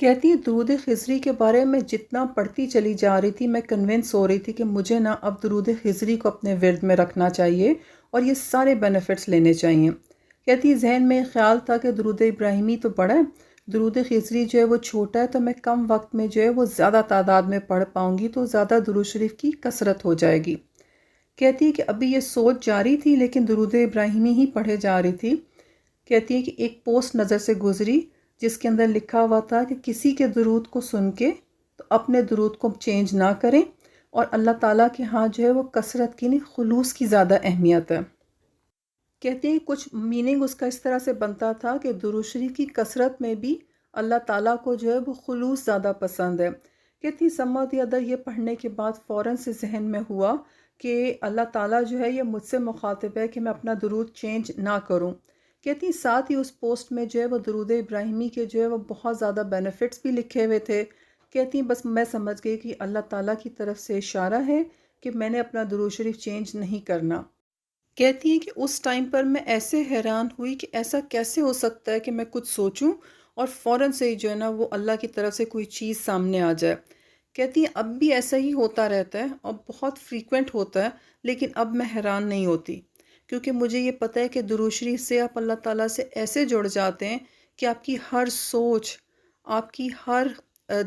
کہتی ہے درود خضری کے بارے میں جتنا پڑھتی چلی جا رہی تھی میں کنونس ہو رہی تھی کہ مجھے نا اب درود خضری کو اپنے ورد میں رکھنا چاہیے اور یہ سارے بینیفٹس لینے چاہیے۔ کہتی ہے ذہن میں خیال تھا کہ درود ابراہیمی تو بڑا ہے، درود خضری جو ہے وہ چھوٹا ہے، تو میں کم وقت میں جو ہے وہ زیادہ تعداد میں پڑھ پاؤں گی تو زیادہ درود شریف کی کثرت ہو جائے گی۔ کہتی ہے کہ ابھی یہ سوچ جاری تھی لیکن درود ابراہیمی ہی پڑھے جا رہی تھی۔ کہتی ہے کہ ایک پوسٹ نظر سے گزری جس کے اندر لکھا ہوا تھا کہ کسی کے درود کو سن کے تو اپنے درود کو چینج نہ کریں، اور اللہ تعالیٰ کے ہاں جو ہے وہ کثرت کی نہیں خلوص کی زیادہ اہمیت ہے۔ کہتے ہیں کچھ میننگ اس کا اس طرح سے بنتا تھا کہ درود شریف کی کثرت میں بھی اللہ تعالیٰ کو جو ہے وہ خلوص زیادہ پسند ہے۔ کہتی سم دی ادر یہ پڑھنے کے بعد فوراً سے ذہن میں ہوا کہ اللہ تعالیٰ جو ہے یہ مجھ سے مخاطب ہے کہ میں اپنا درود چینج نہ کروں۔ کہتی ساتھ ہی اس پوسٹ میں جو ہے وہ درود ابراہیمی کے جو ہے وہ بہت زیادہ بینیفٹس بھی لکھے ہوئے تھے۔ کہتی بس میں سمجھ گئی کہ اللہ تعالیٰ کی طرف سے اشارہ ہے کہ میں نے اپنا درود شریف چینج نہیں کرنا۔ کہتی ہیں کہ اس ٹائم پر میں ایسے حیران ہوئی کہ ایسا کیسے ہو سکتا ہے کہ میں کچھ سوچوں اور فوراً سے ہی جو ہے نا وہ اللہ کی طرف سے کوئی چیز سامنے آ جائے۔ کہتی ہیں اب بھی ایسا ہی ہوتا رہتا ہے اور بہت فریکوینٹ ہوتا ہے، لیکن اب میں حیران نہیں ہوتی کیونکہ مجھے یہ پتہ ہے کہ درود شریف سے آپ اللہ تعالیٰ سے ایسے جڑ جاتے ہیں کہ آپ کی ہر سوچ، آپ کی ہر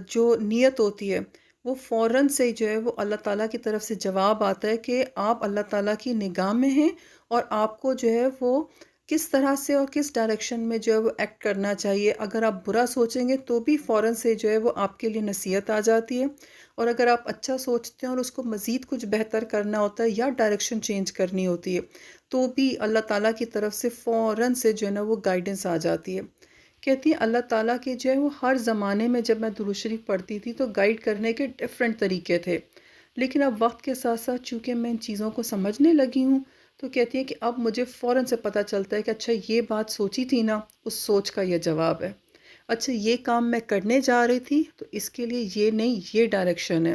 جو نیت ہوتی ہے وہ فوراً سے جو ہے وہ اللہ تعالیٰ کی طرف سے جواب آتا ہے کہ آپ اللہ تعالیٰ کی نگاہ میں ہیں اور آپ کو جو ہے وہ کس طرح سے اور کس ڈائریکشن میں جو ہے وہ ایکٹ کرنا چاہیے۔ اگر آپ برا سوچیں گے تو بھی فوراً سے جو ہے وہ آپ کے لیے نصیحت آ جاتی ہے، اور اگر آپ اچھا سوچتے ہیں اور اس کو مزید کچھ بہتر کرنا ہوتا ہے یا ڈائریکشن چینج کرنی ہوتی ہے تو بھی اللہ تعالیٰ کی طرف سے فوراً سے جو ہے نا وہ گائیڈنس آ جاتی ہے۔ کہتی ہیں اللہ تعالیٰ کے جو ہے وہ ہر زمانے میں جب میں درود شریف پڑھتی تھی تو گائیڈ کرنے کے ڈیفرنٹ طریقے تھے، لیکن اب وقت کے ساتھ ساتھ چونکہ میں ان چیزوں کو سمجھنے لگی ہوں تو کہتی ہے کہ اب مجھے فوراً سے پتہ چلتا ہے کہ اچھا یہ بات سوچی تھی نا، اس سوچ کا یہ جواب ہے۔ اچھا یہ کام میں کرنے جا رہی تھی تو اس کے لیے یہ نہیں یہ ڈائریکشن ہے۔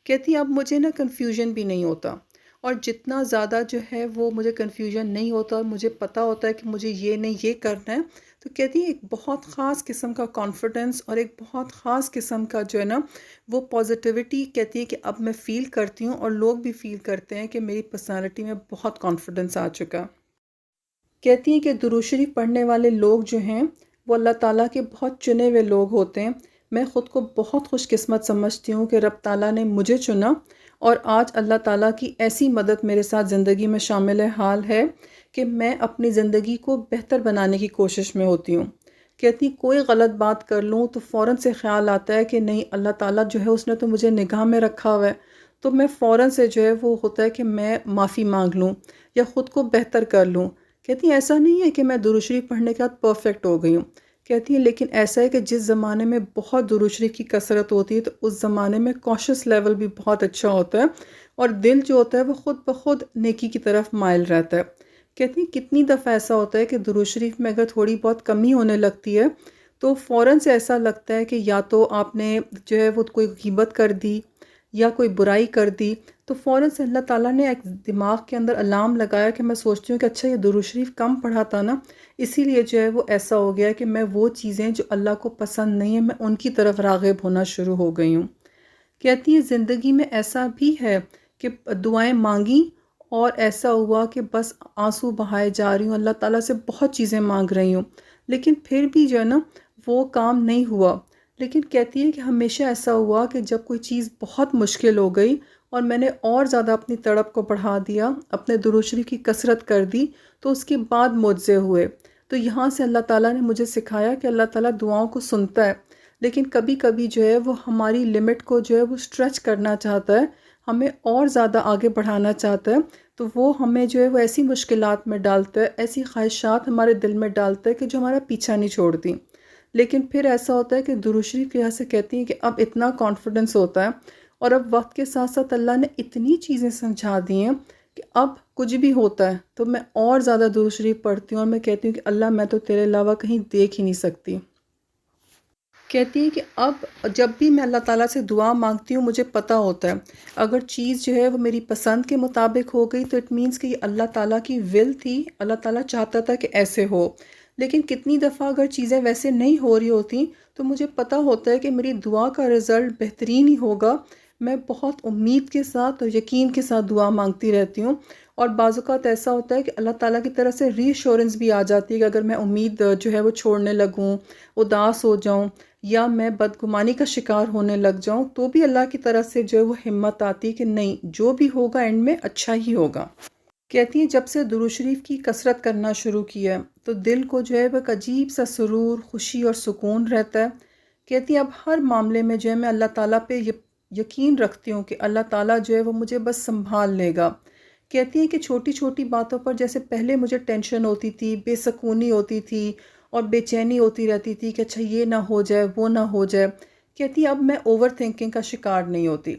کہتی اب مجھے نا کنفیوژن بھی نہیں ہوتا، اور جتنا زیادہ جو ہے وہ مجھے کنفیوژن نہیں ہوتا اور مجھے پتہ ہوتا ہے کہ مجھے یہ نہیں یہ کرنا ہے، تو کہتی ہے ایک بہت خاص قسم کا کانفیڈنس اور ایک بہت خاص قسم کا جو ہے نا وہ پازیٹیوٹی کہتی ہے کہ اب میں فیل کرتی ہوں اور لوگ بھی فیل کرتے ہیں کہ میری پرسنالٹی میں بہت کانفیڈنس آ چکا۔ کہتی ہیں کہ درود شریف پڑھنے والے لوگ جو ہیں وہ اللہ تعالیٰ کے بہت چنے ہوئے لوگ ہوتے ہیں۔ میں خود کو بہت خوش قسمت سمجھتی ہوں کہ رب تعالیٰ نے مجھے چنا، اور آج اللہ تعالیٰ کی ایسی مدد میرے ساتھ زندگی میں شامل حال ہے کہ میں اپنی زندگی کو بہتر بنانے کی کوشش میں ہوتی ہوں۔ کہتی کوئی غلط بات کر لوں تو فوراً سے خیال آتا ہے کہ نہیں اللہ تعالیٰ جو ہے اس نے تو مجھے نگاہ میں رکھا ہوا ہے، تو میں فوراً سے جو ہے وہ ہوتا ہے کہ میں معافی مانگ لوں یا خود کو بہتر کر لوں۔ کہتی ایسا نہیں ہے کہ میں درود شریف پڑھنے کے بعد پرفیکٹ ہو گئی ہوں، کہتی ہیں لیکن ایسا ہے کہ جس زمانے میں بہت درود شریف کی کثرت ہوتی ہے تو اس زمانے میں کوشش لیول بھی بہت اچھا ہوتا ہے اور دل جو ہوتا ہے وہ خود بخود نیکی کی طرف مائل رہتا ہے۔ کہتی ہیں کتنی دفعہ ایسا ہوتا ہے کہ درود شریف میں اگر تھوڑی بہت کمی ہونے لگتی ہے تو فوراً سے ایسا لگتا ہے کہ یا تو آپ نے جو ہے وہ کوئی غیبت کر دی یا کوئی برائی کر دی، تو فوراً سے اللہ تعالیٰ نے ایک دماغ کے اندر الارم لگایا کہ میں سوچتی ہوں کہ اچھا یہ درود شریف کم پڑھا تھا نا، اسی لیے جو ہے وہ ایسا ہو گیا کہ میں وہ چیزیں جو اللہ کو پسند نہیں ہیں میں ان کی طرف راغب ہونا شروع ہو گئی ہوں۔ کہتی ہیں زندگی میں ایسا بھی ہے کہ دعائیں مانگیں اور ایسا ہوا کہ بس آنسو بہائے جا رہی ہوں، اللہ تعالیٰ سے بہت چیزیں مانگ رہی ہوں لیکن پھر بھی جو ہے نا وہ کام نہیں ہوا۔ لیکن کہتی ہے کہ ہمیشہ ایسا ہوا کہ جب کوئی چیز بہت مشکل ہو گئی اور میں نے اور زیادہ اپنی تڑپ کو بڑھا دیا، اپنے درود شریف کی کثرت کر دی، تو اس کے بعد معجزے ہوئے۔ تو یہاں سے اللہ تعالیٰ نے مجھے سکھایا کہ اللہ تعالیٰ دعاؤں کو سنتا ہے، لیکن کبھی کبھی جو ہے وہ ہماری لمٹ کو جو ہے وہ اسٹریچ کرنا چاہتا ہے، ہمیں اور زیادہ آگے بڑھانا چاہتا ہے، تو وہ ہمیں جو ہے وہ ایسی مشکلات میں ڈالتا ہے، ایسی خواہشات ہمارے دل میں ڈالتا ہے کہ جو ہمارا پیچھا نہیں چھوڑتی۔ لیکن پھر ایسا ہوتا ہے کہ درود شریف کی وجہ سے کہتی ہیں کہ اب اتنا کانفیڈنس ہوتا ہے، اور اب وقت کے ساتھ ساتھ اللہ نے اتنی چیزیں سمجھا دی ہیں کہ اب کچھ بھی ہوتا ہے تو میں اور زیادہ درود شریف پڑھتی ہوں اور میں کہتی ہوں کہ اللہ میں تو تیرے علاوہ کہیں دیکھ ہی نہیں سکتی۔ کہتی ہے کہ اب جب بھی میں اللہ تعالیٰ سے دعا مانگتی ہوں مجھے پتہ ہوتا ہے اگر چیز جو ہے وہ میری پسند کے مطابق ہو گئی تو اٹ مینس کہ یہ اللہ تعالیٰ کی ول تھی، اللہ تعالیٰ چاہتا تھا کہ ایسے ہو۔ لیکن کتنی دفعہ اگر چیزیں ویسے نہیں ہو رہی ہوتی تو مجھے پتہ ہوتا ہے کہ میری دعا کا رزلٹ بہترین ہی ہوگا. میں بہت امید کے ساتھ اور یقین کے ساتھ دعا مانگتی رہتی ہوں، اور بعض اوقات ایسا ہوتا ہے کہ اللہ تعالیٰ کی طرف سے ری ایشورنس بھی آ جاتی ہے کہ اگر میں امید جو ہے وہ چھوڑنے لگوں، اداس ہو جاؤں یا میں بدگمانی کا شکار ہونے لگ جاؤں، تو بھی اللہ کی طرف سے جو ہے وہ ہمت آتی ہے کہ نہیں، جو بھی ہوگا اینڈ میں اچھا ہی ہوگا. کہتی ہیں جب سے درود شریف کی کثرت کرنا شروع کیا تو دل کو جو ہے وہ ایک عجیب سا سرور، خوشی اور سکون رہتا ہے. کہتی ہیں اب ہر معاملے میں جو ہے میں اللہ تعالیٰ پہ یقین رکھتی ہوں کہ اللہ تعالیٰ جو ہے وہ مجھے بس سنبھال لے گا. کہتی ہیں کہ چھوٹی چھوٹی باتوں پر جیسے پہلے مجھے ٹینشن ہوتی تھی، بے سکونی ہوتی تھی اور بے چینی ہوتی رہتی تھی کہ اچھا یہ نہ ہو جائے، وہ نہ ہو جائے. کہتی ہیں اب میں اوور تھنکنگ کا شکار نہیں ہوتی.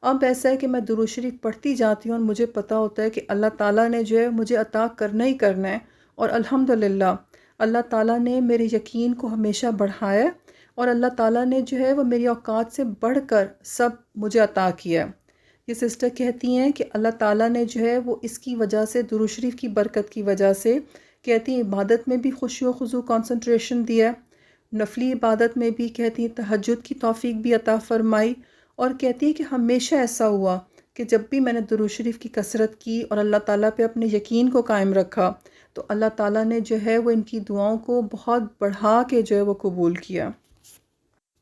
اب ایسا ہے کہ میں درود شریف پڑھتی جاتی ہوں اور مجھے پتہ ہوتا ہے کہ اللہ تعالیٰ نے جو ہے مجھے عطا کرنا ہی کرنا ہے، اور الحمدللہ اللہ تعالیٰ نے میرے یقین کو ہمیشہ بڑھایا ہے، اور اللہ تعالیٰ نے جو ہے وہ میری اوقات سے بڑھ کر سب مجھے عطا کیا ہے. یہ سسٹر کہتی ہیں کہ اللہ تعالیٰ نے جو ہے وہ اس کی وجہ سے، درود شریف کی برکت کی وجہ سے، کہتی ہیں عبادت میں بھی خشوع و خضوع کنسنٹریشن دیا ہے، نفلی عبادت میں بھی کہتی ہیں تہجد کی توفیق بھی عطا فرمائی. اور کہتی ہے کہ ہمیشہ ایسا ہوا کہ جب بھی میں نے درود شریف کی کثرت کی اور اللہ تعالیٰ پہ اپنے یقین کو قائم رکھا تو اللہ تعالیٰ نے جو ہے وہ ان کی دعاؤں کو بہت بڑھا کے جو ہے وہ قبول کیا.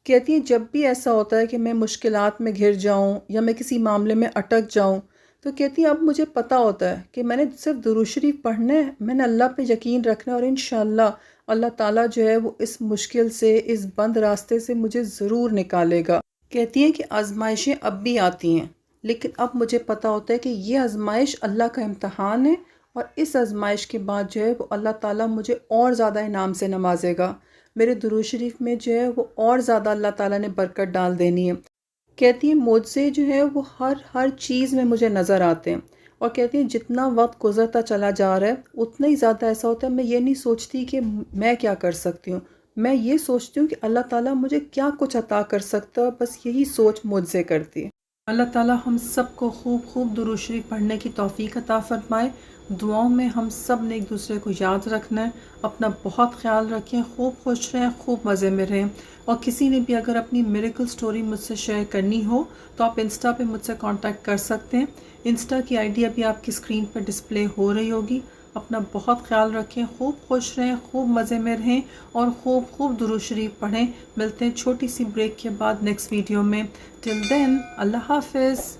کہتی ہے جب بھی ایسا ہوتا ہے کہ میں مشکلات میں گھر جاؤں یا میں کسی معاملے میں اٹک جاؤں تو کہتی ہے اب مجھے پتہ ہوتا ہے کہ میں نے صرف درود شریف پڑھنا ہے، میں نے اللہ پہ یقین رکھنا ہے، اور انشاءاللہ اللہ تعالیٰ جو ہے وہ اس مشکل سے، اس بند راستے سے مجھے ضرور نکالے گا. کہتی ہیں کہ آزمائشیں اب بھی آتی ہیں، لیکن اب مجھے پتہ ہوتا ہے کہ یہ آزمائش اللہ کا امتحان ہے، اور اس آزمائش کے بعد جو ہے وہ اللہ تعالیٰ مجھے اور زیادہ انعام سے نوازے گا. میرے درود شریف میں جو ہے وہ اور زیادہ اللہ تعالیٰ نے برکت ڈال دینی ہے. کہتی ہیں معجزے جو ہے وہ ہر چیز میں مجھے نظر آتے ہیں، اور کہتی ہیں جتنا وقت گزرتا چلا جا رہا ہے اتنا ہی زیادہ ایسا ہوتا ہے میں یہ نہیں سوچتی کہ میں کیا کر سکتی ہوں، میں یہ سوچتی ہوں کہ اللہ تعالیٰ مجھے کیا کچھ عطا کر سکتا ہے، بس یہی سوچ معجزے کرتی ہے. اللہ تعالیٰ ہم سب کو خوب خوب درود شریف پڑھنے کی توفیق عطا فرمائے. دعاؤں میں ہم سب نے ایک دوسرے کو یاد رکھنا ہے. اپنا بہت خیال رکھیں، خوب خوش رہیں، خوب مزے میں رہیں. اور کسی نے بھی اگر اپنی میریکل سٹوری مجھ سے شیئر کرنی ہو تو آپ انسٹا پہ مجھ سے کانٹیکٹ کر سکتے ہیں. انسٹا کی آئی ڈی ابھی آپ کی اسکرین پر ڈسپلے ہو رہی ہوگی. اپنا بہت خیال رکھیں، خوب خوش رہیں، خوب مزے میں رہیں، اور خوب خوب درود شریف پڑھیں. ملتے ہیں چھوٹی سی بریک کے بعد نیکسٹ ویڈیو میں. ٹل دین اللہ حافظ.